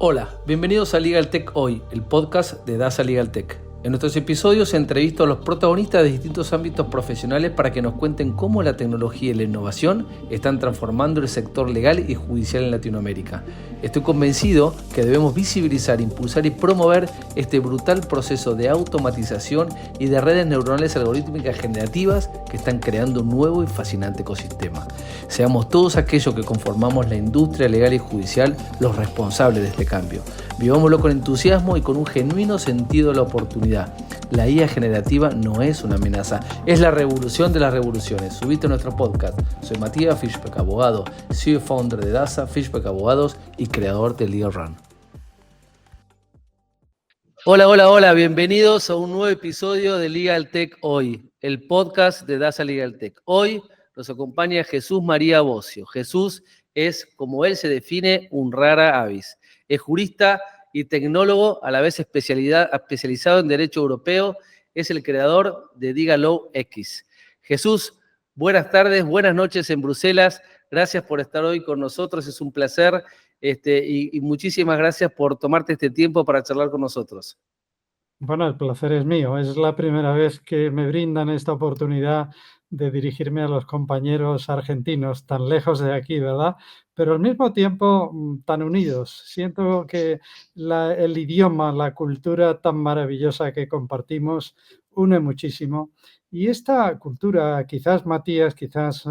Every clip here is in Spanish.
Hola, bienvenidos a Legal Tech Hoy, el podcast de Dasa Legal Tech. En nuestros episodios entrevisto a los protagonistas de distintos ámbitos profesionales para que nos cuenten cómo la tecnología y la innovación están transformando el sector legal y judicial en Latinoamérica. Estoy convencido que debemos visibilizar, impulsar y promover este brutal proceso de automatización y de redes neuronales algorítmicas generativas que están creando un nuevo y fascinante ecosistema. Seamos todos aquellos que conformamos la industria legal y judicial los responsables de este cambio. Vivámoslo con entusiasmo y con un genuino sentido de la oportunidad. La IA generativa no es una amenaza, es la revolución de las revoluciones. Subite a nuestro podcast. Soy Matías Fishbeck, abogado, CEO y founder de Dasa, Fishbeck Abogados y creador de Legal Run. Hola, bienvenidos a un nuevo episodio de Legal Tech Hoy, el podcast de Dasa Legal Tech. Hoy nos acompaña Jesús María Bocio. Jesús es, como él se define, un rara avis. Es jurista y tecnólogo, a la vez especializado en Derecho Europeo. Es el creador de DigaLaw X. Jesús, buenas tardes, buenas noches en Bruselas. Gracias por estar hoy con nosotros, es un placer. Y muchísimas gracias por tomarte este tiempo para charlar con nosotros. Bueno, el placer es mío. Es la primera vez que me brindan esta oportunidad de dirigirme a los compañeros argentinos, tan lejos de aquí, ¿verdad? Pero al mismo tiempo tan unidos. Siento que el idioma, la cultura tan maravillosa que compartimos une muchísimo. Y esta cultura, quizás Matías, quizás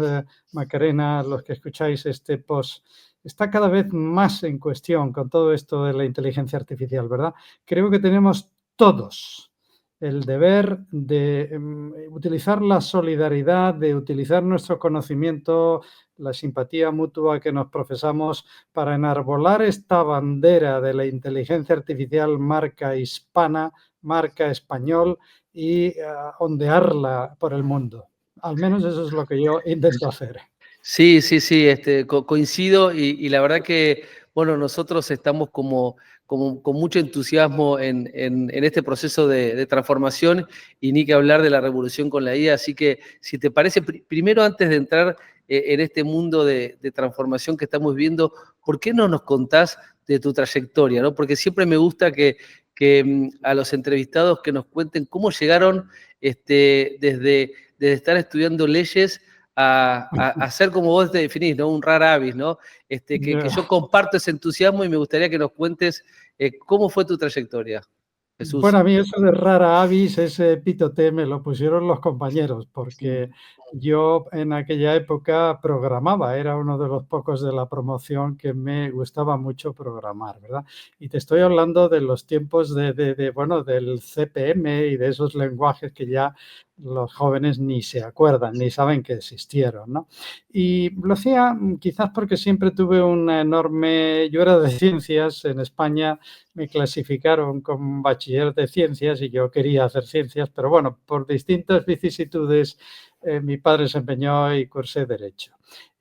Macarena, los que escucháis este post, está cada vez más en cuestión con todo esto de la inteligencia artificial, ¿verdad? Creo que tenemos todos el deber de utilizar la solidaridad, de utilizar nuestro conocimiento, la simpatía mutua que nos profesamos para enarbolar esta bandera de la inteligencia artificial marca hispana, marca español y ondearla por el mundo. Al menos eso es lo que yo intento hacer. Sí, coincido y la verdad que, bueno, nosotros estamos como con mucho entusiasmo en este proceso de transformación y ni que hablar de la revolución con la IA, así que si te parece, primero antes de entrar en este mundo de transformación que estamos viendo, ¿por qué no nos contás de tu trayectoria, ¿no? Porque siempre me gusta que a los entrevistados que nos cuenten cómo llegaron desde estar estudiando leyes a ser como vos te definís, ¿no? Un rara avis, ¿no? Que yo comparto ese entusiasmo y me gustaría que nos cuentes cómo fue tu trayectoria, Jesús. Bueno, a mí eso de rara avis, ese epítote me lo pusieron los compañeros, porque yo en aquella época programaba, era uno de los pocos de la promoción que me gustaba mucho programar, ¿verdad? Y te estoy hablando de los tiempos bueno, del CPM y de esos lenguajes que ya los jóvenes ni se acuerdan, ni saben que existieron, ¿no? Y lo hacía quizás porque siempre tuve una enorme... Yo era de ciencias, en España me clasificaron como bachiller de ciencias y yo quería hacer ciencias, pero bueno, por distintas vicisitudes mi padre se empeñó y cursé Derecho.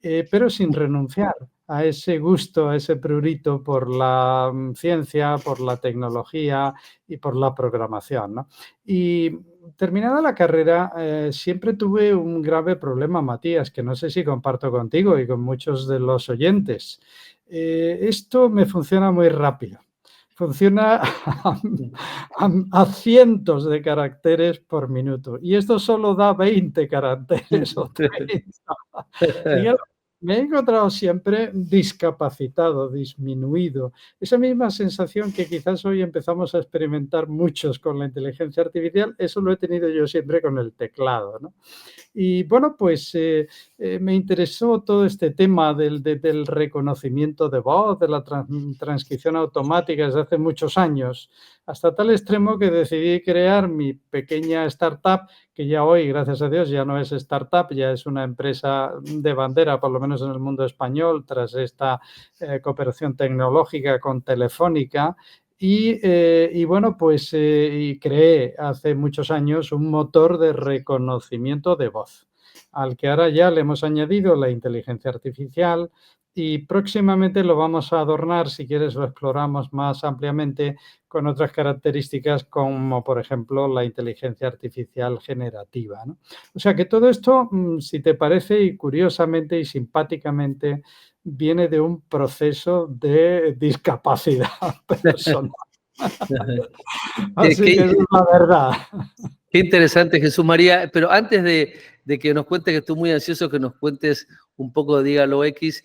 Pero sin renunciar a ese gusto, a ese prurito por la ciencia, por la tecnología y por la programación, ¿no? Y terminada la carrera, siempre tuve un grave problema, Matías, que no sé si comparto contigo y con muchos de los oyentes. Esto me funciona muy rápido. Funciona a cientos de caracteres por minuto. Y esto solo da 20 caracteres o 30. Y claro, me he encontrado siempre discapacitado, disminuido. Esa misma sensación que quizás hoy empezamos a experimentar muchos con la inteligencia artificial, eso lo he tenido yo siempre con el teclado, ¿no? Y bueno, pues me interesó todo este tema del reconocimiento de voz, de la transcripción automática desde hace muchos años, hasta tal extremo que decidí crear mi pequeña startup, que ya hoy, gracias a Dios, ya no es startup, ya es una empresa de bandera, por lo menos en el mundo español, tras esta cooperación tecnológica con Telefónica. Y bueno, pues y creé hace muchos años un motor de reconocimiento de voz, al que ahora ya le hemos añadido la inteligencia artificial y próximamente lo vamos a adornar, si quieres lo exploramos más ampliamente, con otras características como, por ejemplo, la inteligencia artificial generativa, ¿no? O sea que todo esto, si te parece, y curiosamente y simpáticamente, viene de un proceso de discapacidad personal. Qué, Así que es la verdad. qué interesante, Jesús María. Pero antes de que nos cuentes, que estoy muy ansioso que nos cuentes un poco de Dígalo X,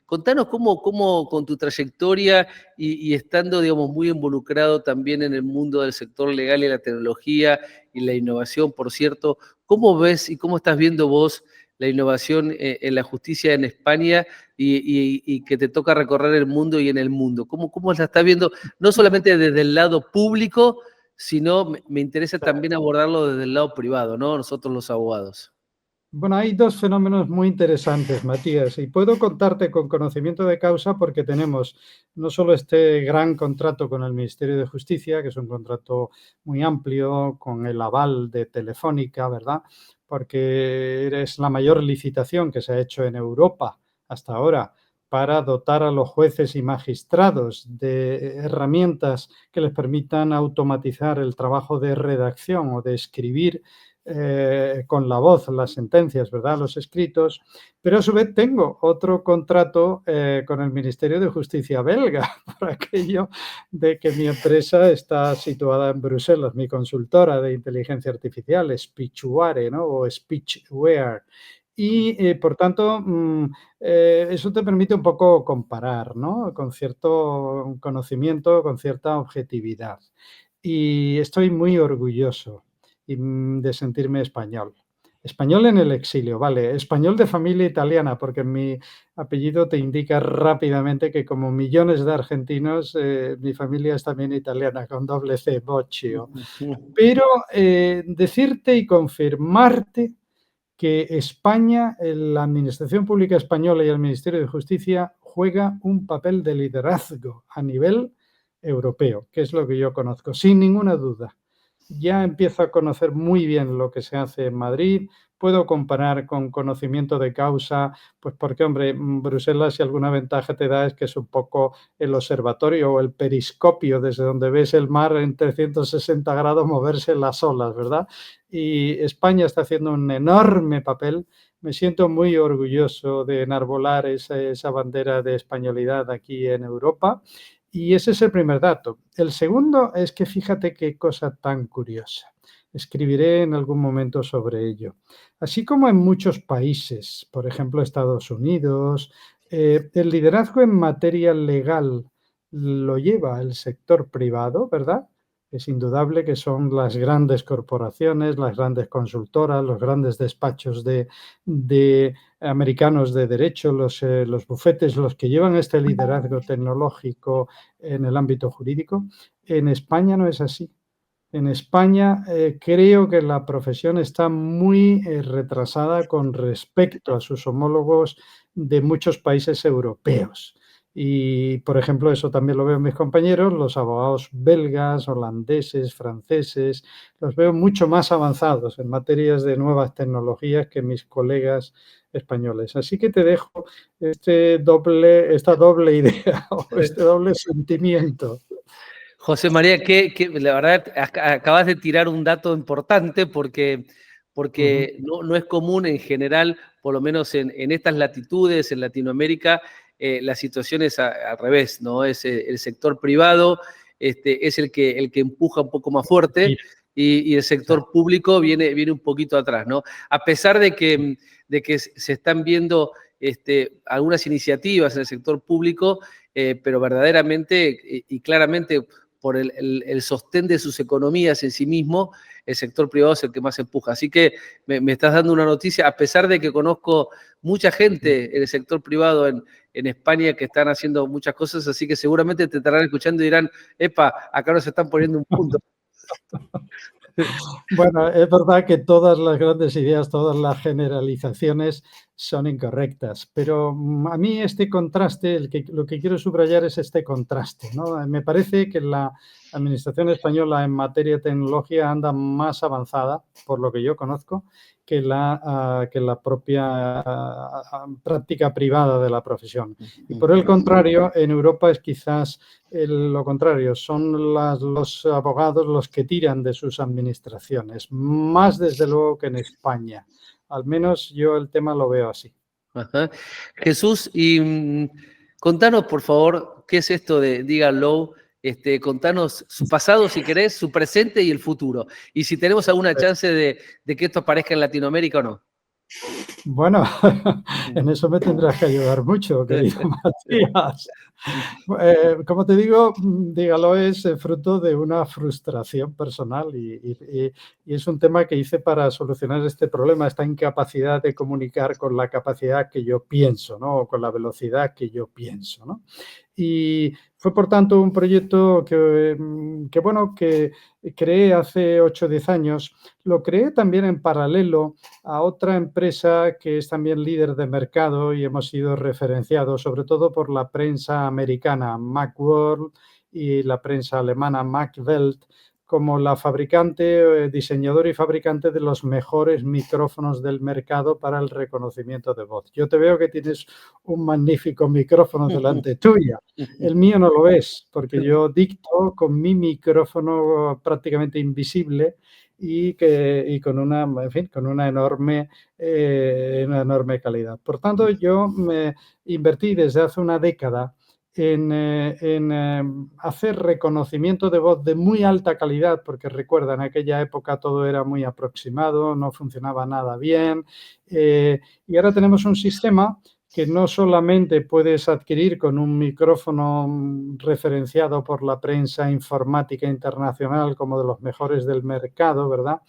contanos cómo con tu trayectoria y estando, digamos, muy involucrado también en el mundo del sector legal y la tecnología y la innovación, por cierto, ¿cómo ves y cómo estás viendo vos la innovación en la justicia en España y que te toca recorrer el mundo y en el mundo? ¿Cómo la estás viendo, no solamente desde el lado público, sino me interesa también abordarlo desde el lado privado, ¿no? Nosotros los abogados. Bueno, hay dos fenómenos muy interesantes, Matías, y puedo contarte con conocimiento de causa porque tenemos no solo este gran contrato con el Ministerio de Justicia, que es un contrato muy amplio, con el aval de Telefónica, ¿verdad? Porque es la mayor licitación que se ha hecho en Europa hasta ahora para dotar a los jueces y magistrados de herramientas que les permitan automatizar el trabajo de redacción o de escribir con la voz las sentencias, ¿verdad? Los escritos, pero a su vez tengo otro contrato con el Ministerio de Justicia belga por aquello de que mi empresa está situada en Bruselas, mi consultora de inteligencia artificial, Speechware, ¿no? O Speechware. Y por tanto, eso te permite un poco comparar, ¿no? Con cierto conocimiento, con cierta objetividad. Y estoy muy orgulloso de sentirme español. Español en el exilio, vale. Español de familia italiana, porque mi apellido te indica rápidamente que como millones de argentinos, mi familia es también italiana, con doble C, Boccio. Pero decirte y confirmarte que España, la Administración Pública Española y el Ministerio de Justicia juega un papel de liderazgo a nivel europeo, que es lo que yo conozco, sin ninguna duda. Ya empiezo a conocer muy bien lo que se hace en Madrid, puedo comparar con conocimiento de causa, pues porque, hombre, Bruselas, si alguna ventaja te da, es que es un poco el observatorio o el periscopio desde donde ves el mar en 360 grados moverse las olas, ¿verdad? Y España está haciendo un enorme papel. Me siento muy orgulloso de enarbolar esa bandera de españolidad aquí en Europa. Y ese es el primer dato. El segundo es que fíjate qué cosa tan curiosa. Escribiré en algún momento sobre ello. Así como en muchos países, por ejemplo Estados Unidos, el liderazgo en materia legal lo lleva el sector privado, ¿verdad? Es indudable que son las grandes corporaciones, las grandes consultoras, los grandes despachos de americanos de derecho, los bufetes, los que llevan este liderazgo tecnológico en el ámbito jurídico. En España no es así. En España creo que la profesión está muy retrasada con respecto a sus homólogos de muchos países europeos. Y, por ejemplo, eso también lo veo en mis compañeros, los abogados belgas, holandeses, franceses, los veo mucho más avanzados en materias de nuevas tecnologías que mis colegas españoles. Así que te dejo esta doble idea o este doble sentimiento. José María, la verdad acabas de tirar un dato importante porque no es común en general, por lo menos en estas latitudes, en Latinoamérica, la situación es al revés, ¿no? Es el sector privado es el que empuja un poco más fuerte y el sector público viene un poquito atrás, ¿no? A pesar de que se están viendo algunas iniciativas en el sector público, pero verdaderamente y claramente por el sostén de sus economías en sí mismo, el sector privado es el que más empuja. Así que me estás dando una noticia, a pesar de que conozco mucha gente en el sector privado en España que están haciendo muchas cosas, así que seguramente te estarán escuchando y dirán, epa, acá nos están poniendo un punto. Bueno, es verdad que todas las grandes ideas, todas las generalizaciones son incorrectas, pero a mí este contraste, lo que quiero subrayar es este contraste, ¿no? Me parece que la administración española en materia de tecnología anda más avanzada, por lo que yo conozco, que la propia práctica privada de la profesión. Y por el contrario, en Europa es quizás lo contrario, son los abogados los que tiran de sus administraciones, más desde luego que en España. Al menos yo el tema lo veo así. Ajá. Jesús, y contanos, por favor, qué es esto de Díganlo. Contanos su pasado, si querés, su presente y el futuro. Y si tenemos alguna chance de que esto aparezca en Latinoamérica o no. Bueno, en eso me tendrás que ayudar mucho, querido Matías. Como te digo, Dígalo es fruto de una frustración personal y es un tema que hice para solucionar este problema, esta incapacidad de comunicar con la capacidad que yo pienso, ¿no? O con la velocidad que yo pienso, ¿no? Y fue, por tanto, un proyecto que creé hace 8 o 10 años. Lo creé también en paralelo a otra empresa que es también líder de mercado y hemos sido referenciados, sobre todo por la prensa americana, Macworld, y la prensa alemana, Macwelt, como la fabricante, diseñador y fabricante de los mejores micrófonos del mercado para el reconocimiento de voz. Yo te veo que tienes un magnífico micrófono delante tuya. El mío no lo es, porque yo dicto con mi micrófono prácticamente invisible y con una, en fin, con una enorme calidad. Por tanto, yo me invertí desde hace una década en hacer reconocimiento de voz de muy alta calidad, porque recuerda, en aquella época todo era muy aproximado, no funcionaba nada bien, y ahora tenemos un sistema que no solamente puedes adquirir con un micrófono referenciado por la prensa informática internacional como de los mejores del mercado, ¿verdad?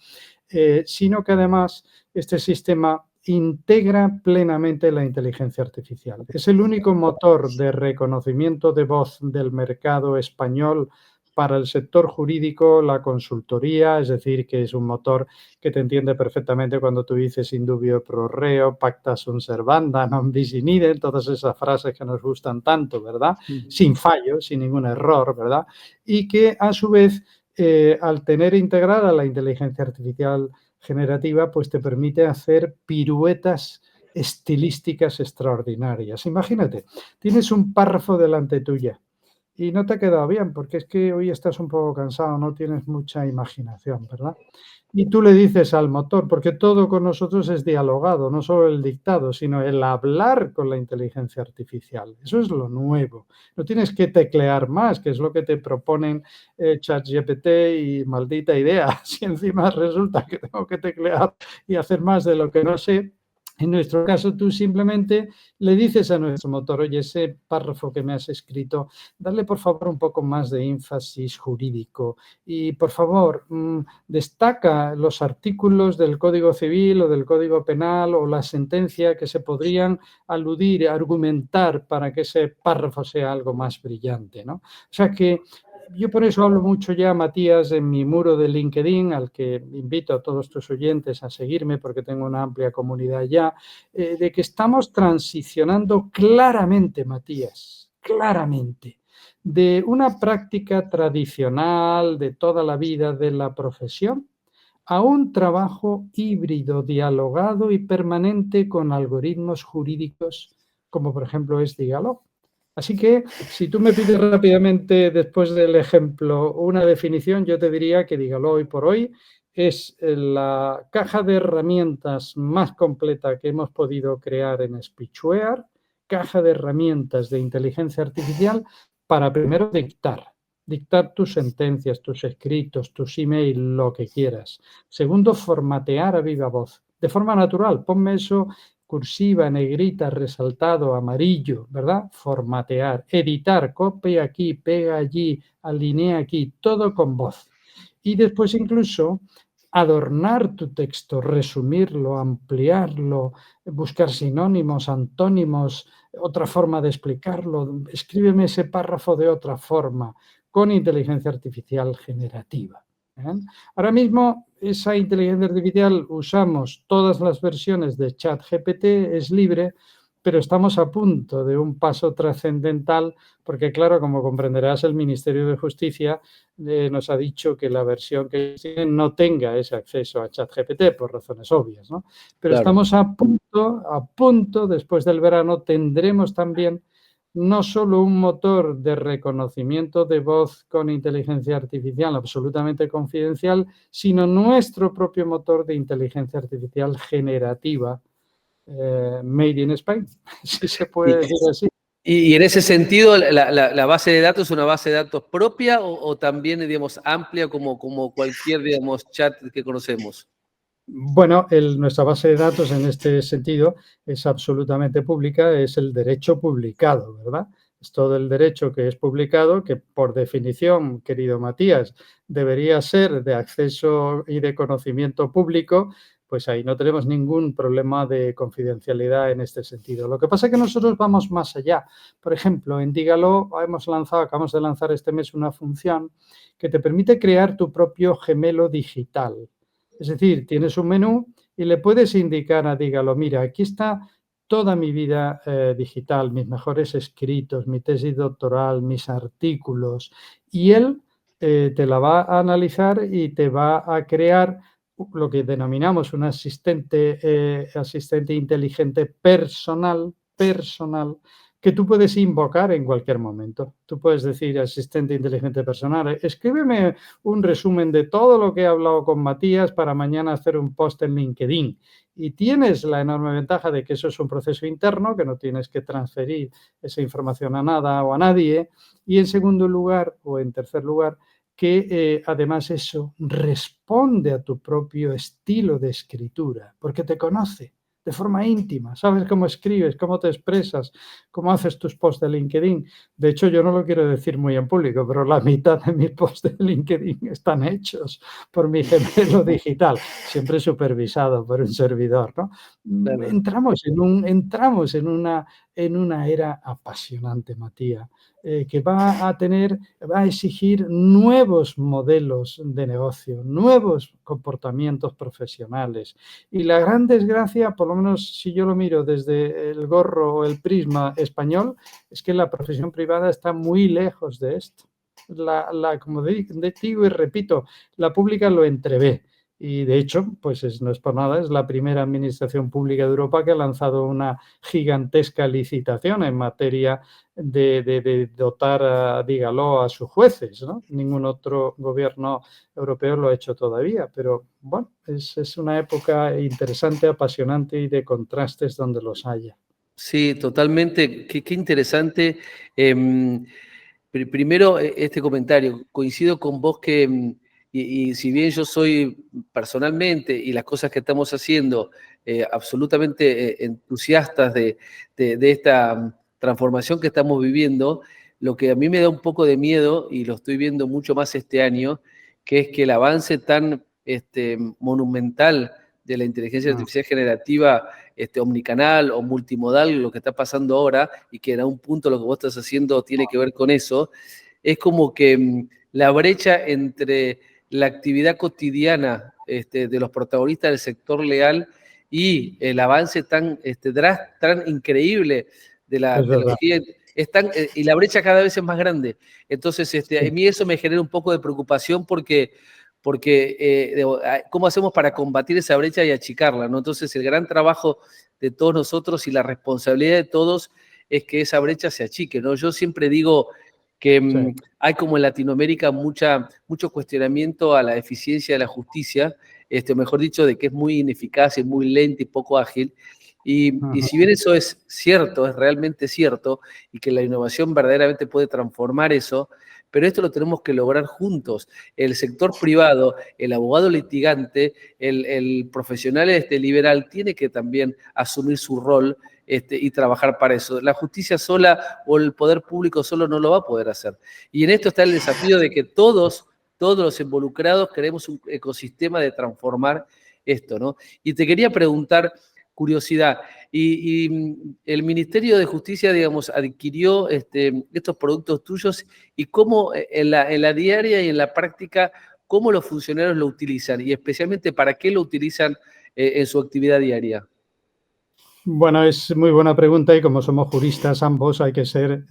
Sino que además este sistema integra plenamente la inteligencia artificial. Es el único motor de reconocimiento de voz del mercado español para el sector jurídico, la consultoría, es decir, que es un motor que te entiende perfectamente cuando tú dices in dubio pro reo, pacta sunt servanda, non bis in idem, todas esas frases que nos gustan tanto, ¿verdad? Sin fallo, sin ningún error, ¿verdad? Y que a su vez, al tener integrada la inteligencia artificial generativa, pues te permite hacer piruetas estilísticas extraordinarias. Imagínate, tienes un párrafo delante tuya y no te ha quedado bien, porque es que hoy estás un poco cansado, no tienes mucha imaginación, ¿verdad? Y tú le dices al motor, porque todo con nosotros es dialogado, no solo el dictado, sino el hablar con la inteligencia artificial. Eso es lo nuevo. No tienes que teclear más, que es lo que te proponen ChatGPT y maldita idea. Si encima resulta que tengo que teclear y hacer más de lo que no sé, en nuestro caso, tú simplemente le dices a nuestro motor, oye, ese párrafo que me has escrito, dale por favor un poco más de énfasis jurídico y por favor destaca los artículos del Código Civil o del Código Penal o la sentencia que se podrían aludir, argumentar para que ese párrafo sea algo más brillante, ¿no? O sea que yo por eso hablo mucho ya, Matías, en mi muro de LinkedIn, al que invito a todos tus oyentes a seguirme porque tengo una amplia comunidad ya, de que estamos transicionando claramente, Matías, claramente, de una práctica tradicional de toda la vida de la profesión a un trabajo híbrido, dialogado y permanente con algoritmos jurídicos, como por ejemplo es Dígalo. Así que si tú me pides rápidamente, después del ejemplo, una definición, yo te diría que Dígalo hoy por hoy es la caja de herramientas más completa que hemos podido crear en Speechware, caja de herramientas de inteligencia artificial para primero dictar tus sentencias, tus escritos, tus emails, lo que quieras. Segundo, formatear a viva voz, de forma natural. Ponme eso cursiva, negrita, resaltado, amarillo, ¿verdad? Formatear, editar, copia aquí, pega allí, alinea aquí, todo con voz. Y después incluso adornar tu texto, resumirlo, ampliarlo, buscar sinónimos, antónimos, otra forma de explicarlo. Escríbeme ese párrafo de otra forma, con inteligencia artificial generativa. Ahora mismo esa inteligencia artificial usamos todas las versiones de ChatGPT, es libre, pero estamos a punto de un paso trascendental porque, claro, como comprenderás, el Ministerio de Justicia nos ha dicho que la versión que tienen no tenga ese acceso a ChatGPT por razones obvias, ¿no? Pero Claro. estamos a punto, después del verano tendremos también no solo un motor de reconocimiento de voz con inteligencia artificial absolutamente confidencial, sino nuestro propio motor de inteligencia artificial generativa made in Spain, si se Y, puede decir así. y en ese sentido, la base de datos es una base de datos propia o también, digamos, amplia como cualquier, digamos, chat que conocemos. Bueno, nuestra base de datos en este sentido es absolutamente pública, es el derecho publicado, ¿verdad? Es todo el derecho que es publicado, que por definición, querido Matías, debería ser de acceso y de conocimiento público, pues ahí no tenemos ningún problema de confidencialidad en este sentido. Lo que pasa es que nosotros vamos más allá. Por ejemplo, en Dígalo acabamos de lanzar este mes una función que te permite crear tu propio gemelo digital. Es decir, tienes un menú y le puedes indicar a Dígalo, mira, aquí está toda mi vida digital, mis mejores escritos, mi tesis doctoral, mis artículos, y él te la va a analizar y te va a crear lo que denominamos un asistente inteligente personal, que tú puedes invocar en cualquier momento. Tú puedes decir, asistente inteligente personal, escríbeme un resumen de todo lo que he hablado con Matías para mañana hacer un post en LinkedIn. Y tienes la enorme ventaja de que eso es un proceso interno, que no tienes que transferir esa información a nada o a nadie. Y en segundo lugar, o en tercer lugar, que además eso responde a tu propio estilo de escritura, porque te conoce de forma íntima, sabes cómo escribes, cómo te expresas, cómo haces tus posts de LinkedIn. De hecho, yo no lo quiero decir muy en público, pero la mitad de mis posts de LinkedIn están hechos por mi gemelo digital, siempre supervisado por un servidor, ¿no? Claro. Entramos en una era apasionante, Matías, que va a exigir nuevos modelos de negocio, nuevos comportamientos profesionales. Y la gran desgracia, por lo menos si yo lo miro desde el gorro o el prisma español, es que la profesión privada está muy lejos de esto. Como digo y repito, la pública lo entrevé. Y de hecho, pues no es por nada, es la primera administración pública de Europa que ha lanzado una gigantesca licitación en materia de dotar, dígalo, a sus jueces, ¿no? Ningún otro gobierno europeo lo ha hecho todavía, pero bueno, es una época interesante, apasionante y de contrastes donde los haya. Sí, totalmente. Qué interesante. Em, Primero, este comentario, coincido con vos que, y si bien yo soy personalmente y las cosas que estamos haciendo absolutamente entusiastas de esta transformación que estamos viviendo, lo que a mí me da un poco de miedo, y lo estoy viendo mucho más este año, que es que el avance tan monumental de la inteligencia artificial generativa omnicanal o multimodal, lo que está pasando ahora, y que en algún punto lo que vos estás haciendo tiene que ver con eso, es como que la brecha entre la actividad cotidiana de los protagonistas del sector legal y el avance tan increíble de la Es verdad. tecnología y la brecha cada vez es más grande. Entonces, a mí eso me genera un poco de preocupación porque ¿cómo hacemos para combatir esa brecha y achicarla, ¿no? Entonces, el gran trabajo de todos nosotros y la responsabilidad de todos es que esa brecha se achique, ¿no? Yo siempre digo que Sí, hay como en Latinoamérica mucho cuestionamiento a la eficiencia de la justicia, mejor dicho, de que es muy ineficaz, es muy lenta y poco ágil. Y si bien eso es cierto, es realmente cierto, y que la innovación verdaderamente puede transformar eso, pero esto lo tenemos que lograr juntos. El sector privado, el abogado litigante, el profesional liberal tiene que también asumir su rol y trabajar para eso. La justicia sola o el poder público solo no lo va a poder hacer. Y en esto está el desafío de que todos los involucrados queremos un ecosistema de transformar esto, ¿no? Y te quería preguntar, curiosidad, y el Ministerio de Justicia, digamos, adquirió estos productos tuyos y cómo en la diaria y en la práctica, cómo los funcionarios lo utilizan y especialmente para qué lo utilizan en su actividad diaria. Bueno, es muy buena pregunta y como somos juristas ambos hay que ser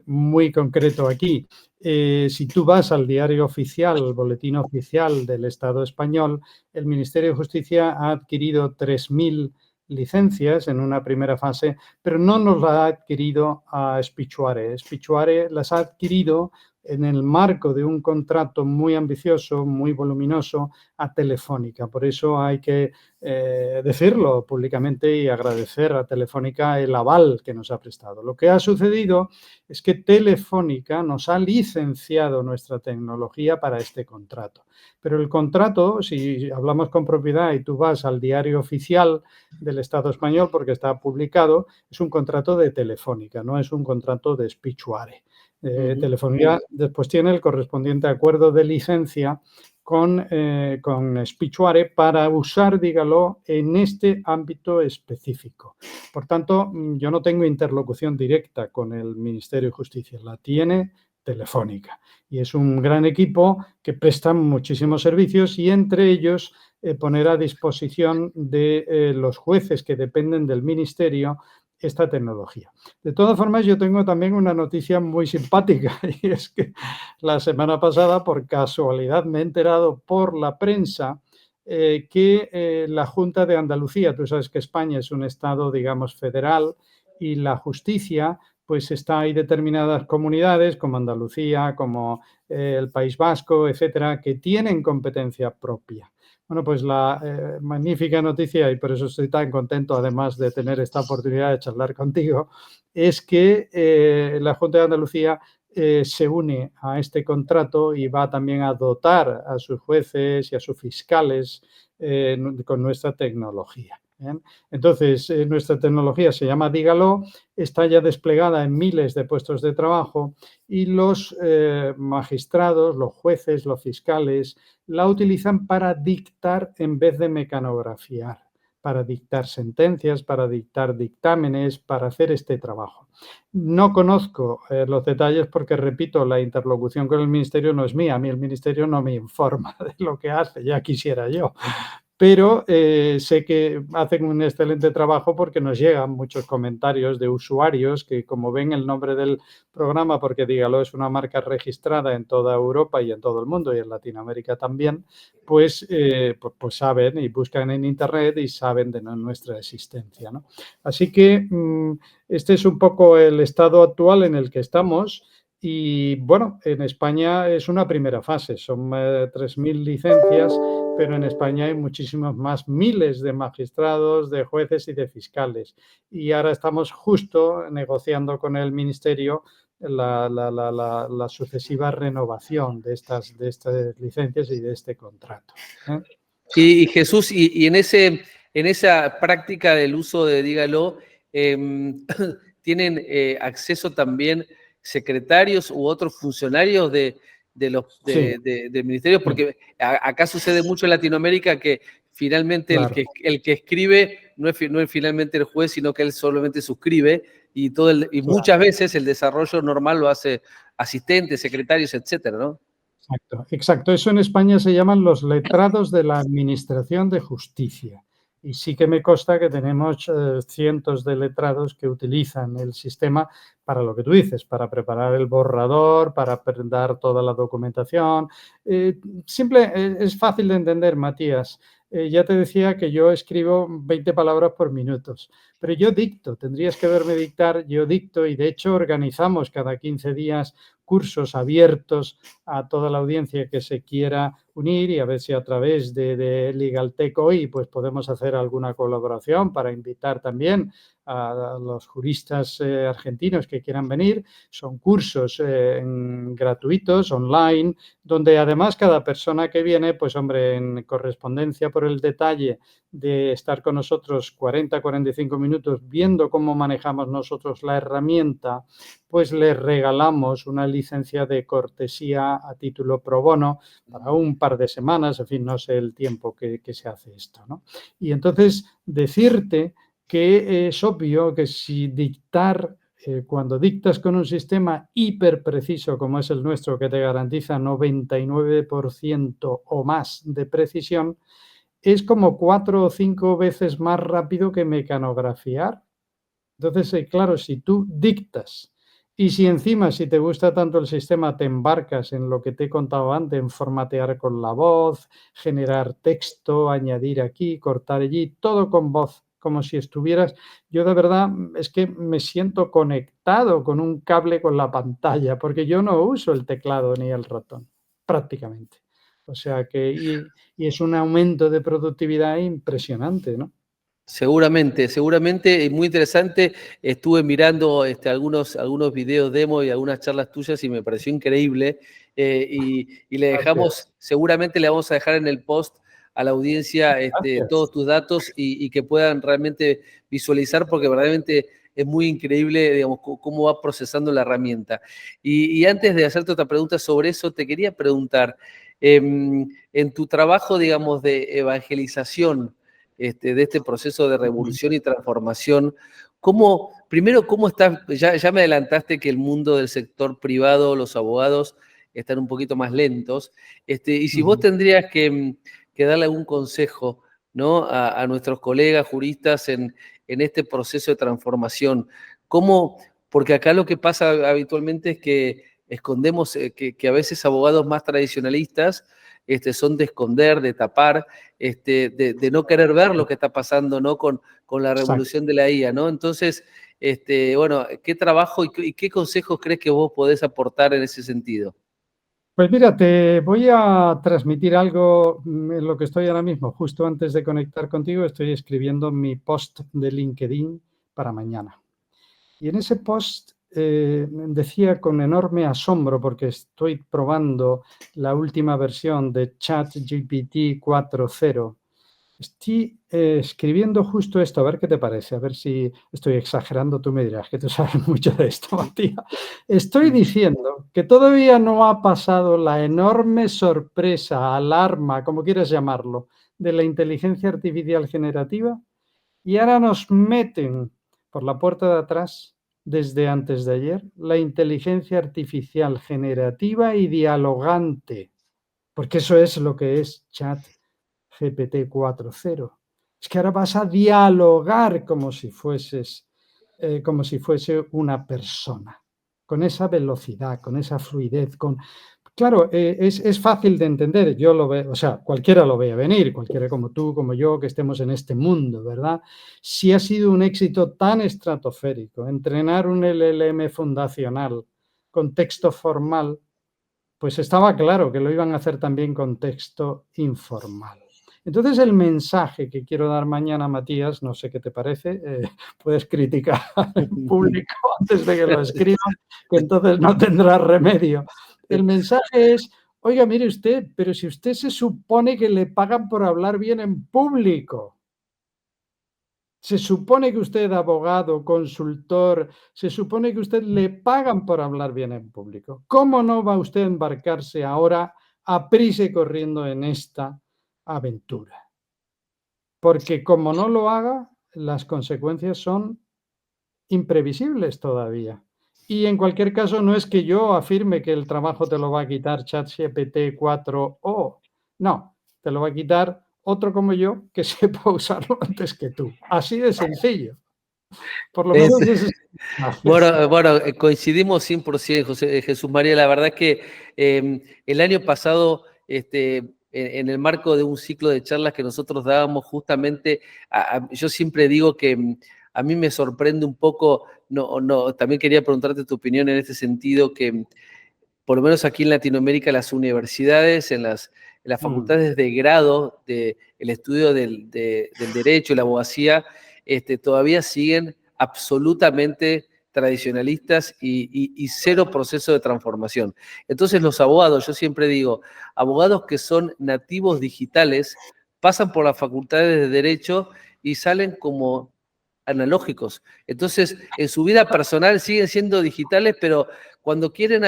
muy concreto aquí. Si tú vas al diario oficial, al boletín oficial del Estado español, el Ministerio de Justicia ha adquirido 3.000 licencias en una primera fase, pero no nos la ha adquirido a Spichuare. Spichuare las ha adquirido en el marco de un contrato muy ambicioso, muy voluminoso, a Telefónica. Por eso hay que decirlo públicamente y agradecer a Telefónica el aval que nos ha prestado. Lo que ha sucedido es que Telefónica nos ha licenciado nuestra tecnología para este contrato. Pero el contrato, si hablamos con propiedad y tú vas al diario oficial del Estado español, porque está publicado, es un contrato de Telefónica, no es un contrato de Speechware. Telefónica después tiene el correspondiente acuerdo de licencia con Speechware para usar, dígalo, en este ámbito específico. Por tanto, yo no tengo interlocución directa con el Ministerio de Justicia, la tiene Telefónica. Y es un gran equipo que presta muchísimos servicios y entre ellos poner a disposición de los jueces que dependen del Ministerio esta tecnología. De todas formas, yo tengo también una noticia muy simpática y es que la semana pasada, por casualidad, me he enterado por la prensa que la Junta de Andalucía, tú sabes que España es un estado, digamos, federal y la justicia, pues está hay determinadas comunidades como Andalucía, como el País Vasco, etcétera, que tienen competencia propia. Bueno, pues la magnífica noticia, y por eso estoy tan contento, además de tener esta oportunidad de charlar contigo, es que la Junta de Andalucía se une a este contrato y va también a dotar a sus jueces y a sus fiscales con nuestra tecnología. ¿Bien? Entonces, nuestra tecnología se llama Dígalo, está ya desplegada en miles de puestos de trabajo y los magistrados, los jueces, los fiscales, la utilizan para dictar en vez de mecanografiar, para dictar sentencias, para dictar dictámenes, para hacer este trabajo. No conozco los detalles porque, repito, la interlocución con el Ministerio no es mía. A mí el Ministerio no me informa de lo que hace, ya quisiera yo. Pero sé que hacen un excelente trabajo porque nos llegan muchos comentarios de usuarios que, como ven el nombre del programa, porque Dígalo es una marca registrada en toda Europa y en todo el mundo y en Latinoamérica también, pues saben y buscan en Internet y saben de nuestra existencia, ¿no? Así que este es un poco el estado actual en el que estamos. Y bueno, en España es una primera fase, son 3.000 licencias, pero en España hay muchísimos más, miles de magistrados, de jueces y de fiscales. Y ahora estamos justo negociando con el Ministerio la sucesiva renovación de estas licencias y de este contrato. Y Jesús, y en esa práctica del uso de Dígalo, ¿tienen acceso también secretarios u otros funcionarios del ministerio? Porque acá sucede mucho en Latinoamérica que finalmente Claro. el que escribe no es finalmente el juez, sino que él solamente suscribe y claro. Muchas veces el desarrollo normal lo hace asistentes, secretarios, etcétera, ¿no? Exacto. Eso en España se llaman los letrados de la Administración de Justicia. Y sí que me consta que tenemos cientos de letrados que utilizan el sistema para lo que tú dices, para preparar el borrador, para dar toda la documentación. Es fácil de entender, Matías. Ya te decía que yo escribo 20 palabras por minutos, pero yo dicto, tendrías que verme dictar, yo dicto y de hecho organizamos cada 15 días cursos abiertos a toda la audiencia que se quiera unir y a ver si a través de LegalTech hoy pues podemos hacer alguna colaboración para invitar también a los juristas argentinos que quieran venir. Son cursos gratuitos, online, donde además cada persona que viene, pues hombre, en correspondencia por el detalle de estar con nosotros 40-45 minutos viendo cómo manejamos nosotros la herramienta, pues les regalamos una licencia de cortesía a título pro bono para un par de semanas, en fin, no sé el tiempo que se hace esto, ¿no? Y entonces decirte que es obvio que si dictar, cuando dictas con un sistema hiper preciso como es el nuestro, que te garantiza 99% o más de precisión, es como 4 o 5 veces más rápido que mecanografiar. Entonces, claro, si tú dictas y si encima, si te gusta tanto el sistema, te embarcas en lo que te he contado antes, en formatear con la voz, generar texto, añadir aquí, cortar allí, todo con voz como si estuvieras... Yo de verdad es que me siento conectado con un cable con la pantalla, porque yo no uso el teclado ni el ratón, prácticamente. O sea que, y es un aumento de productividad impresionante, ¿no? Seguramente, seguramente, muy interesante. Estuve mirando algunos videos demo y algunas charlas tuyas y me pareció increíble. Y le Gracias, dejamos, seguramente le vamos a dejar en el post a la audiencia todos gracias. tus datos y que puedan realmente visualizar, porque verdaderamente es muy increíble, digamos, cómo va procesando la herramienta. Y antes de hacerte otra pregunta sobre eso, te quería preguntar, en tu trabajo, digamos, de evangelización, de este proceso de revolución y transformación. Primero, ¿cómo estás? Ya me adelantaste que el mundo del sector privado, los abogados, están un poquito más lentos. Y si vos Ujú. tendrías que darle algún consejo, ¿no? A nuestros colegas juristas en este proceso de transformación, ¿cómo? Porque acá lo que pasa habitualmente es que escondemos, que a veces abogados más tradicionalistas son de esconder, de tapar, de no querer ver lo que está pasando, ¿no? Con la Exacto. revolución de la IA, ¿no? Entonces, bueno, ¿qué trabajo y qué consejos crees que vos podés aportar en ese sentido? Pues mira, te voy a transmitir algo en lo que estoy ahora mismo. Justo antes de conectar contigo, estoy escribiendo mi post de LinkedIn para mañana. Y en ese post decía con enorme asombro, porque estoy probando la última versión de ChatGPT 4.0. Estoy escribiendo justo esto, a ver qué te parece, a ver si estoy exagerando, tú me dirás que tú sabes mucho de esto, Matías. Estoy Mm. diciendo que todavía no ha pasado la enorme sorpresa, alarma, como quieras llamarlo, de la inteligencia artificial generativa y ahora nos meten por la puerta de atrás, desde antes de ayer, la inteligencia artificial generativa y dialogante, porque eso es lo que es chat GPT 4.0. Es que ahora vas a dialogar como si fuese una persona, con esa velocidad, con esa fluidez, con... Claro, es fácil de entender, yo lo veo, o sea, cualquiera lo ve a venir, cualquiera como tú, como yo, que estemos en este mundo, ¿verdad? Si ha sido un éxito tan estratosférico, entrenar un LLM fundacional con texto formal, pues estaba claro que lo iban a hacer también con texto informal. Entonces, el mensaje que quiero dar mañana, Matías, no sé qué te parece, puedes criticar en público antes de que lo escriban, que entonces no tendrá remedio. El mensaje es, oiga, mire usted, pero si usted se supone que le pagan por hablar bien en público, se supone que usted, abogado, consultor, se supone que usted le pagan por hablar bien en público. ¿Cómo no va usted a embarcarse ahora a prisa y corriendo en esta aventura? Porque como no lo haga, las consecuencias son imprevisibles todavía. Y en cualquier caso, no es que yo afirme que el trabajo te lo va a quitar ChatGPT 4o. No, te lo va a quitar otro como yo que sepa usarlo antes que tú. Así de sencillo. Por lo Es, menos ese es el mensaje. bueno, coincidimos 100%, Jesús María. La verdad que el año pasado, en el marco de un ciclo de charlas que nosotros dábamos justamente, yo siempre digo que a mí me sorprende un poco, también quería preguntarte tu opinión en este sentido, que por lo menos aquí en Latinoamérica, las universidades, en las Mm, facultades de grado del estudio del derecho y la abogacía, todavía siguen absolutamente tradicionalistas y cero proceso de transformación. Entonces los abogados, yo siempre digo, abogados que son nativos digitales, pasan por las facultades de derecho y salen como analógicos. Entonces, en su vida personal siguen siendo digitales, pero cuando quieren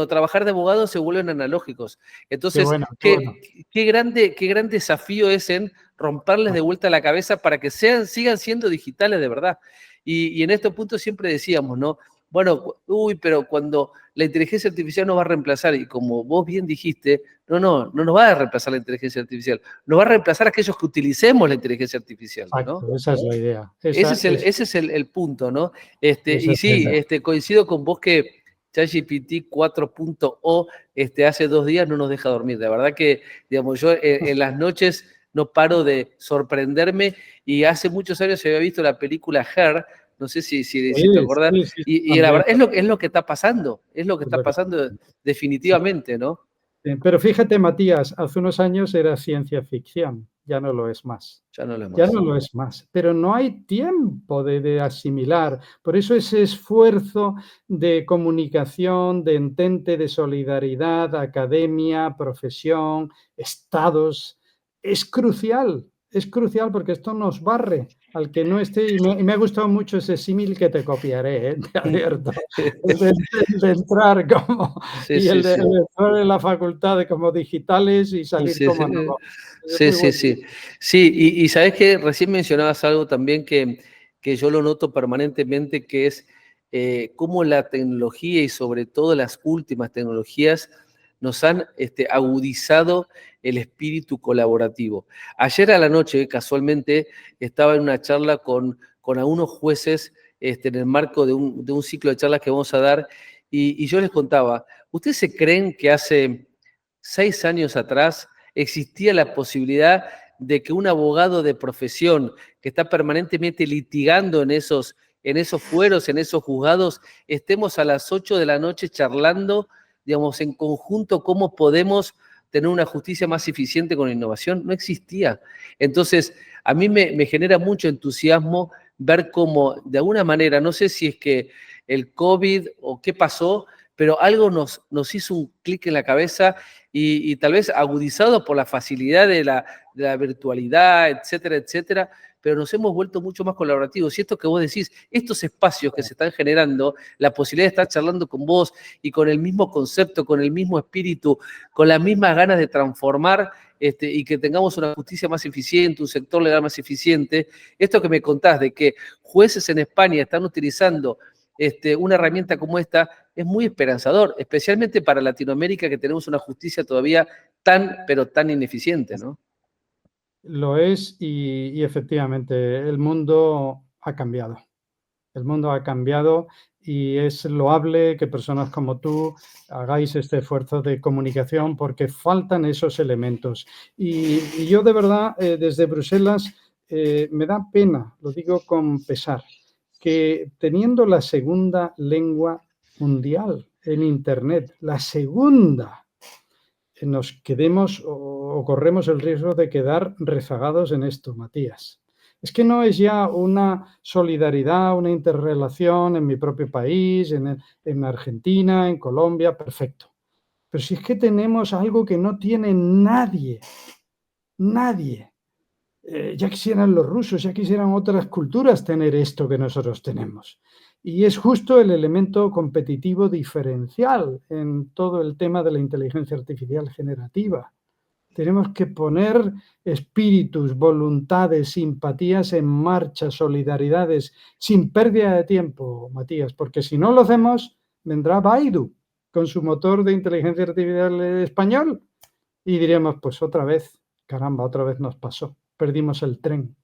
trabajar de abogado se vuelven analógicos. qué Entonces, bueno, qué bueno. qué gran desafío es en romperles de vuelta la cabeza para que sigan siendo digitales de verdad. Y en este punto siempre decíamos, ¿no? Bueno, pero cuando la inteligencia artificial nos va a reemplazar, y como vos bien dijiste, no nos va a reemplazar la inteligencia artificial, nos va a reemplazar a aquellos que utilicemos la inteligencia artificial, ¿no? Exacto, esa es la idea. Ese es el punto, ¿no? Esa Y es la sí, idea. coincido con vos que ChatGPT 4.0 hace 2 días no nos deja dormir. La verdad que, digamos, yo en las noches no paro de sorprenderme, y hace muchos años se había visto la película Her, no sé si te acordás, Sí, sí, y la también. verdad es lo que está pasando, definitivamente, ¿no? Pero fíjate, Matías, hace unos años era ciencia ficción, ya no lo es más. Ya no lo es Ya más. no lo es más, pero no hay tiempo de asimilar. Por eso ese esfuerzo de comunicación, de entente, de solidaridad, academia, profesión, estados, es crucial porque esto nos barre al que no esté, y me ha gustado mucho ese símil que te copiaré, te advierto, el de entrar como, Sí, y sí, el sí. de entrar en la facultad de como digitales y salir Sí, como análogos. Es sí, muy sí, bueno. sí. Sí, y sabes que recién mencionabas algo también que yo lo noto permanentemente, que es cómo la tecnología y sobre todo las últimas tecnologías nos han agudizado el espíritu colaborativo. Ayer a la noche, casualmente, estaba en una charla con algunos jueces en el marco de un ciclo de charlas que vamos a dar, y yo les contaba, ¿ustedes se creen que hace 6 años atrás existía la posibilidad de que un abogado de profesión que está permanentemente litigando en esos fueros, en esos juzgados, estemos a las 8 de la noche charlando, digamos, en conjunto cómo podemos tener una justicia más eficiente con la innovación? No existía. Entonces, a mí me genera mucho entusiasmo ver cómo, de alguna manera, no sé si es que el COVID o qué pasó, pero algo nos hizo un clic en la cabeza, y tal vez agudizado por la facilidad de la virtualidad, etcétera, etcétera, pero nos hemos vuelto mucho más colaborativos. Y esto que vos decís, estos espacios que se están generando, la posibilidad de estar charlando con vos y con el mismo concepto, con el mismo espíritu, con las mismas ganas de transformar, y que tengamos una justicia más eficiente, un sector legal más eficiente. Esto que me contás de que jueces en España están utilizando una herramienta como esta, es muy esperanzador, especialmente para Latinoamérica, que tenemos una justicia todavía tan, pero tan ineficiente, ¿no? Lo es y efectivamente el mundo ha cambiado. El mundo ha cambiado y es loable que personas como tú hagáis este esfuerzo de comunicación porque faltan esos elementos. Y yo de verdad, desde Bruselas, me da pena, lo digo con pesar, que teniendo la segunda lengua mundial en Internet, la segunda, nos quedemos o corremos el riesgo de quedar rezagados en esto, Matías. Es que no es ya una solidaridad, una interrelación en mi propio país, en Argentina, en Colombia, perfecto. Pero si es que tenemos algo que no tiene nadie, nadie. Ya quisieran los rusos, ya quisieran otras culturas tener esto que nosotros tenemos. Y es justo el elemento competitivo diferencial en todo el tema de la inteligencia artificial generativa. Tenemos que poner espíritus, voluntades, simpatías en marcha, solidaridades, sin pérdida de tiempo, Matías, porque si no lo hacemos, vendrá Baidu con su motor de inteligencia artificial español y diríamos, pues otra vez, caramba, otra vez nos pasó, perdimos el tren.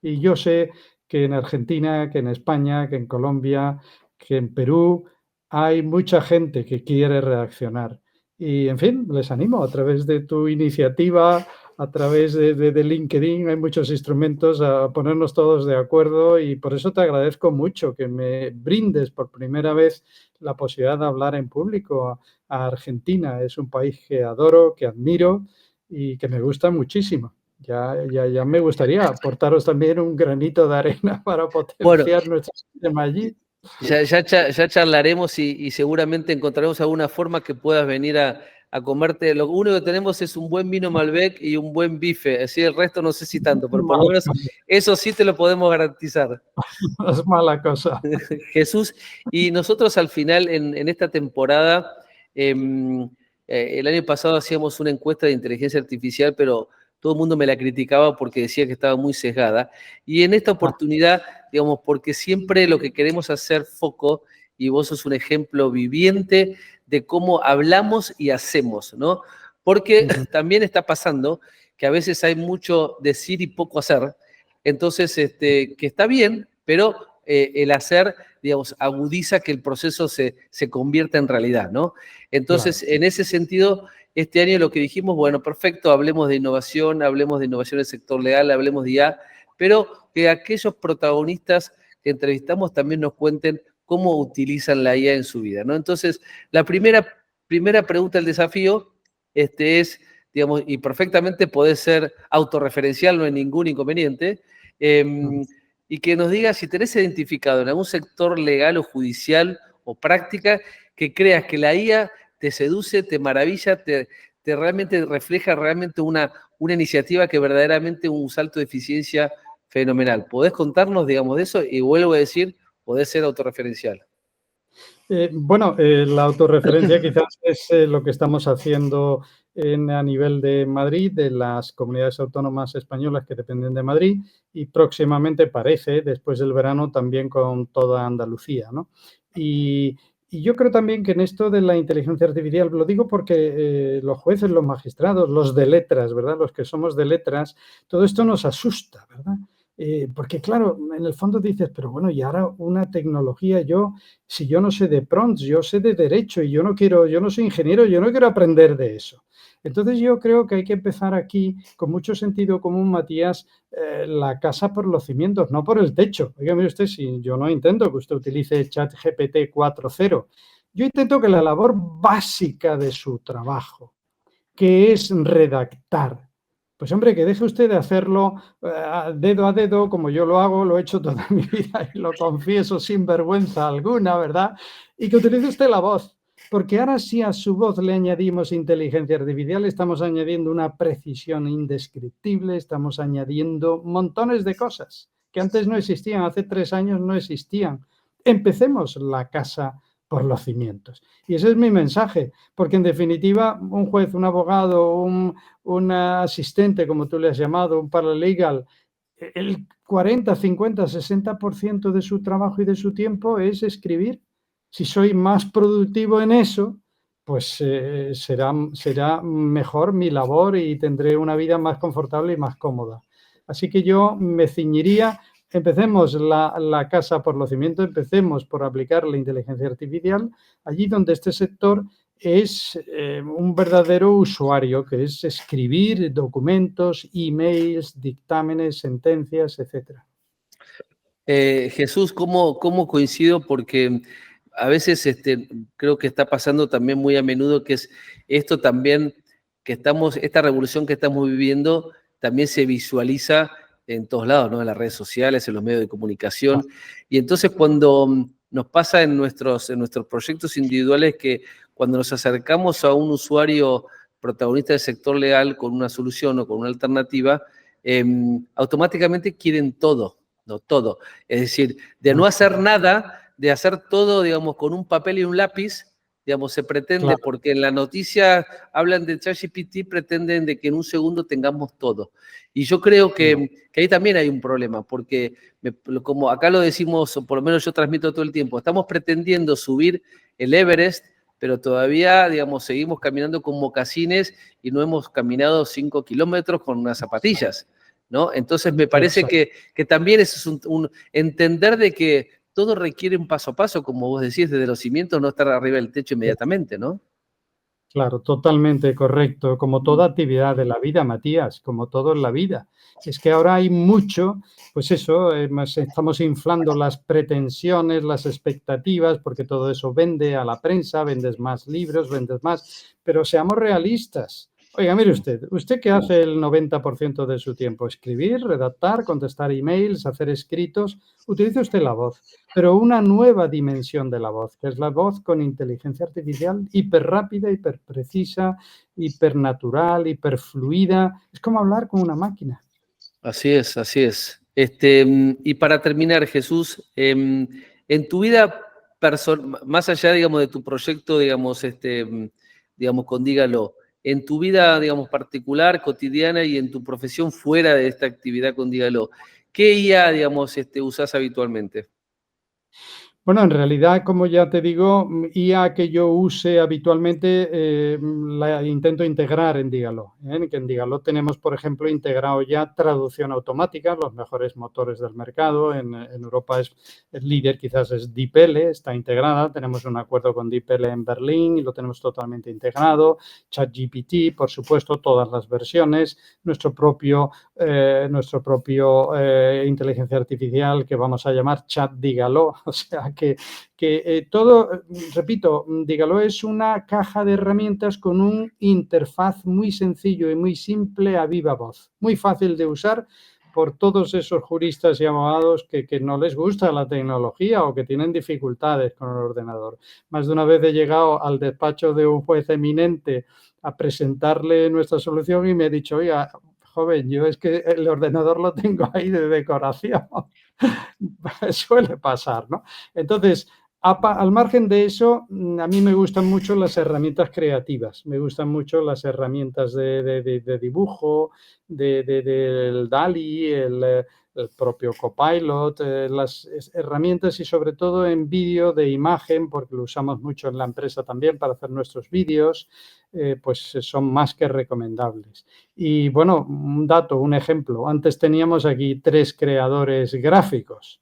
Y yo sé que en Argentina, que en España, que en Colombia, que en Perú, hay mucha gente que quiere reaccionar. Y, en fin, les animo a través de tu iniciativa, a través de LinkedIn, hay muchos instrumentos a ponernos todos de acuerdo y por eso te agradezco mucho que me brindes por primera vez la posibilidad de hablar en público a Argentina. Es un país que adoro, que admiro y que me gusta muchísimo. Ya me gustaría aportaros también un granito de arena para Bueno, potenciar nuestro sistema allí. ya charlaremos, y seguramente encontraremos alguna forma que puedas venir a comerte. Lo único que tenemos es un buen vino Malbec y un buen bife, así el resto no sé si tanto, pero por lo menos eso sí te lo podemos garantizar. No es mala cosa. Jesús, y nosotros al final en esta temporada, el año pasado hacíamos una encuesta de inteligencia artificial, pero todo el mundo me la criticaba porque decía que estaba muy sesgada. Y en esta oportunidad, digamos, porque siempre lo que queremos hacer foco, y vos sos un ejemplo viviente de cómo hablamos y hacemos, ¿no? Porque también está pasando que a veces hay mucho decir y poco hacer. Entonces, que está bien, pero el hacer, digamos, agudiza que el proceso se convierta en realidad, ¿no? Entonces, Claro. en ese sentido, este año lo que dijimos, bueno, perfecto, hablemos de innovación en el sector legal, hablemos de IA, pero que aquellos protagonistas que entrevistamos también nos cuenten cómo utilizan la IA en su vida, ¿no? Entonces, la primera pregunta del desafío es, digamos, y perfectamente puede ser autorreferencial, no hay ningún inconveniente, y que nos diga si tenés identificado en algún sector legal o judicial o práctica que creas que la IA te seduce, te maravilla, te realmente refleja realmente una iniciativa que verdaderamente un salto de eficiencia fenomenal. ¿Podés contarnos, digamos, de eso? Y vuelvo a decir, podés ser autorreferencial. Bueno, la autorreferencia quizás es lo que estamos haciendo a nivel de Madrid, de las comunidades autónomas españolas que dependen de Madrid, y próximamente parece, después del verano, también con toda Andalucía, ¿no? Y yo creo también que en esto de la inteligencia artificial, lo digo porque los jueces, los magistrados, los de letras, ¿verdad? Los que somos de letras, todo esto nos asusta, ¿verdad? Porque claro, en el fondo dices, pero bueno, y ahora una tecnología, si yo no sé de prompts, yo sé de derecho y yo no soy ingeniero, yo no quiero aprender de eso. Entonces yo creo que hay que empezar aquí con mucho sentido común, Matías, la casa por los cimientos, no por el techo. Oiga, mire usted, si yo no intento que usted utilice ChatGPT 4.0, yo intento que la labor básica de su trabajo, que es redactar, pues hombre, que deje usted de hacerlo dedo a dedo, como yo lo hago, lo he hecho toda mi vida y lo confieso sin vergüenza alguna, ¿verdad? Y que utilice usted la voz, porque ahora sí a su voz le añadimos inteligencia artificial, estamos añadiendo una precisión indescriptible, estamos añadiendo montones de cosas que antes no existían, hace 3 años no existían. Empecemos la casa por los cimientos. Y ese es mi mensaje, porque en definitiva un juez, un abogado, un asistente, como tú le has llamado, un paralegal, el 40, 50, 60% de su trabajo y de su tiempo es escribir. Si soy más productivo en eso, pues será mejor mi labor y tendré una vida más confortable y más cómoda. Así que yo me ciñiría. Empecemos la casa por los cimientos, empecemos por aplicar la inteligencia artificial allí donde este sector es un verdadero usuario, que es escribir documentos, emails, dictámenes, sentencias, etcétera. Jesús, ¿cómo coincido? Porque a veces creo que está pasando también muy a menudo que es esto también, esta revolución que estamos viviendo también se visualiza en todos lados, ¿no? En las redes sociales, en los medios de comunicación. Y entonces cuando nos pasa en nuestros proyectos individuales que cuando nos acercamos a un usuario protagonista del sector legal con una solución o con una alternativa, automáticamente quieren todo. No, todo. Es decir, de no hacer nada, de hacer todo, digamos, con un papel y un lápiz, digamos, se pretende, Claro. porque en la noticia hablan de ChatGPT, pretenden de que en un segundo tengamos todo. Y yo creo que ahí también hay un problema, porque como acá lo decimos, o por lo menos yo transmito todo el tiempo, estamos pretendiendo subir el Everest, pero todavía, digamos, seguimos caminando con mocasines y no hemos caminado 5 kilómetros con unas zapatillas, ¿no? Entonces me parece que también eso es entender de que todo requiere un paso a paso, como vos decís, desde los cimientos, no estar arriba del techo inmediatamente, ¿no? Claro, totalmente correcto. Como toda actividad de la vida, Matías, como todo en la vida. Es que ahora hay mucho, pues eso, estamos inflando las pretensiones, las expectativas, porque todo eso vende a la prensa, vendes más libros, vendes más, pero seamos realistas. Oiga, mire usted qué hace el 90% de su tiempo, escribir, redactar, contestar emails, hacer escritos, utilice usted la voz, pero una nueva dimensión de la voz, que es la voz con inteligencia artificial hiper rápida, hiper precisa, hiper natural, hiper fluida. Es como hablar con una máquina. Así es, así es. Y para terminar, Jesús, en tu vida personal, más allá, digamos, de tu proyecto, digamos, digamos, con Dígalo, en tu vida, digamos, particular, cotidiana y en tu profesión fuera de esta actividad con Dígalo, ¿qué IA, digamos, usás habitualmente? Bueno, en realidad, como ya te digo, IA que yo use habitualmente, la intento integrar en Digaló, ¿eh? Que en Digaló tenemos, por ejemplo, integrado ya traducción automática, los mejores motores del mercado. En Europa el líder quizás es DeepL, está integrada. Tenemos un acuerdo con DeepL en Berlín y lo tenemos totalmente integrado. ChatGPT, por supuesto, todas las versiones. Nuestro propio inteligencia artificial que vamos a llamar Chat Digaló, o sea que todo, repito, Digaló es una caja de herramientas con un interfaz muy sencillo y muy simple a viva voz, muy fácil de usar por todos esos juristas y abogados que no les gusta la tecnología o que tienen dificultades con el ordenador. Más de una vez he llegado al despacho de un juez eminente a presentarle nuestra solución y me he dicho, oiga, joven, yo es que el ordenador lo tengo ahí de decoración. Suele pasar, ¿no? Entonces, al margen de eso, a mí me gustan mucho las herramientas creativas, me gustan mucho las herramientas de dibujo, del DALL-E, el propio Copilot, las herramientas y sobre todo en vídeo de imagen, porque lo usamos mucho en la empresa también para hacer nuestros vídeos, pues son más que recomendables. Y bueno, un dato, un ejemplo. Antes teníamos aquí 3 creadores gráficos.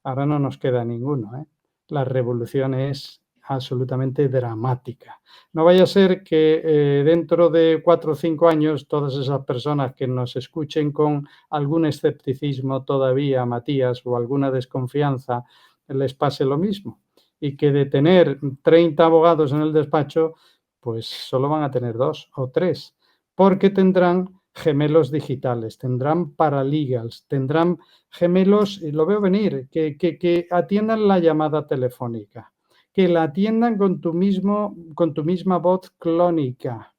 Ahora no nos queda ninguno, ¿eh? La revolución es absolutamente dramática. No vaya a ser que dentro de 4 o 5 años todas esas personas que nos escuchen con algún escepticismo todavía, Matías, o alguna desconfianza, les pase lo mismo. Y que de tener 30 abogados en el despacho, pues solo van a tener 2 o 3, porque tendrán gemelos digitales, tendrán paralegals, tendrán gemelos, y lo veo venir, que atiendan la llamada telefónica, que la atiendan con tu misma voz clónica,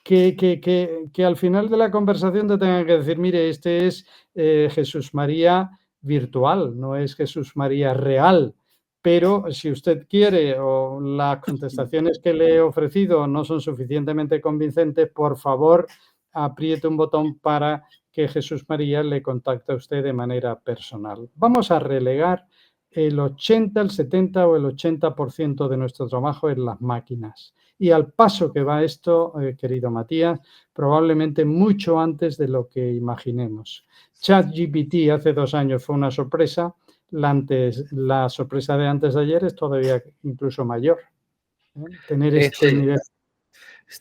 que al final de la conversación te tengan que decir, mire, este es Jesús María virtual, no es Jesús María real. Pero si usted quiere o las contestaciones que le he ofrecido no son suficientemente convincentes, por favor, apriete un botón para que Jesús María le contacte a usted de manera personal. Vamos a relegar el 80, el 70 o el 80% de nuestro trabajo en las máquinas. Y al paso que va esto, querido Matías, probablemente mucho antes de lo que imaginemos. ChatGPT hace 2 años fue una sorpresa, la sorpresa de antes de ayer es todavía incluso mayor. Tener este nivel.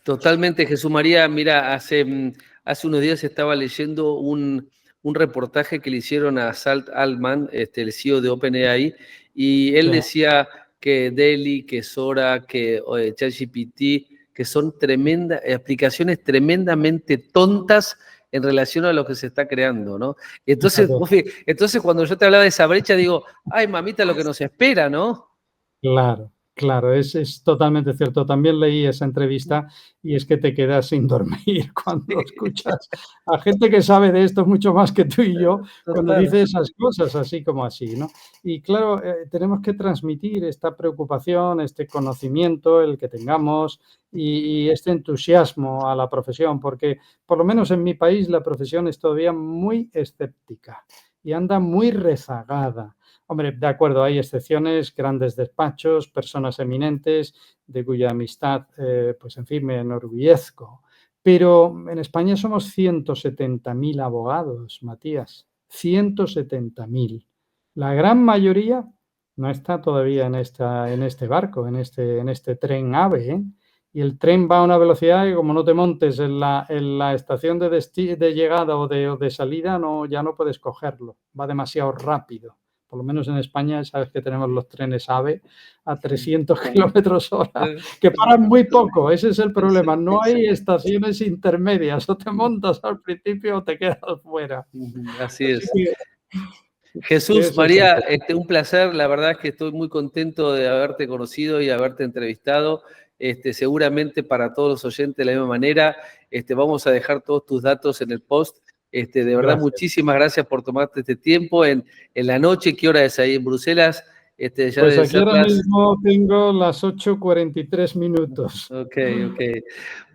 Totalmente, Jesús María. Mira, hace unos días estaba leyendo un reportaje que le hicieron a Salt Altman, el CEO de OpenAI, y él decía que DALL-E, que Sora, que ChatGPT, que son aplicaciones tremendamente tontas en relación a lo que se está creando, ¿no? Entonces, cuando yo te hablaba de esa brecha, digo, ay, mamita, lo que nos espera, ¿no? Claro, es totalmente cierto. También leí esa entrevista y es que te quedas sin dormir cuando escuchas a gente que sabe de esto mucho más que tú y yo, cuando dice esas cosas así como así, ¿no? Y claro, tenemos que transmitir esta preocupación, este conocimiento, el que tengamos y este entusiasmo a la profesión, porque por lo menos en mi país la profesión es todavía muy escéptica y anda muy rezagada. Hombre, de acuerdo, hay excepciones, grandes despachos, personas eminentes, de cuya amistad, pues en fin, me enorgullezco. Pero en España somos 170.000 abogados, Matías, 170.000. La gran mayoría no está todavía en este barco, en este tren AVE, ¿eh? Y el tren va a una velocidad que como no te montes en la estación de llegada o de salida, ya no puedes cogerlo, va demasiado rápido. Por lo menos en España, sabes que tenemos los trenes AVE a 300 kilómetros hora, que paran muy poco, ese es el problema. No hay estaciones intermedias, o te montas al principio o te quedas fuera. Así es. Jesús María, un placer, la verdad es que estoy muy contento de haberte conocido y haberte entrevistado. Seguramente para todos los oyentes de la misma manera, vamos a dejar todos tus datos en el post. De verdad, muchísimas gracias por tomarte este tiempo en la noche. ¿Qué hora es ahí en Bruselas? Pues aquí ahora mismo tengo las 8:43 minutos. Ok.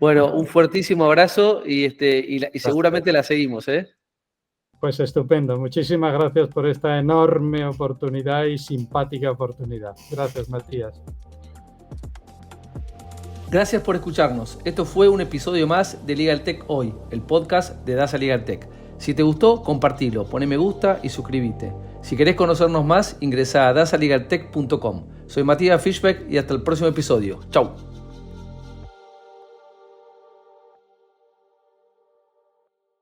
Bueno, un fuertísimo abrazo y seguramente la seguimos, ¿eh? Pues estupendo. Muchísimas gracias por esta enorme oportunidad y simpática oportunidad. Gracias, Matías. Gracias por escucharnos. Esto fue un episodio más de Legal Tech Hoy, el podcast de Dasa Legal Tech. Si te gustó, compartilo, poné me gusta y suscríbete. Si querés conocernos más, ingresá a dasalegaltech.com. Soy Matías Fischbeck y hasta el próximo episodio. Chau.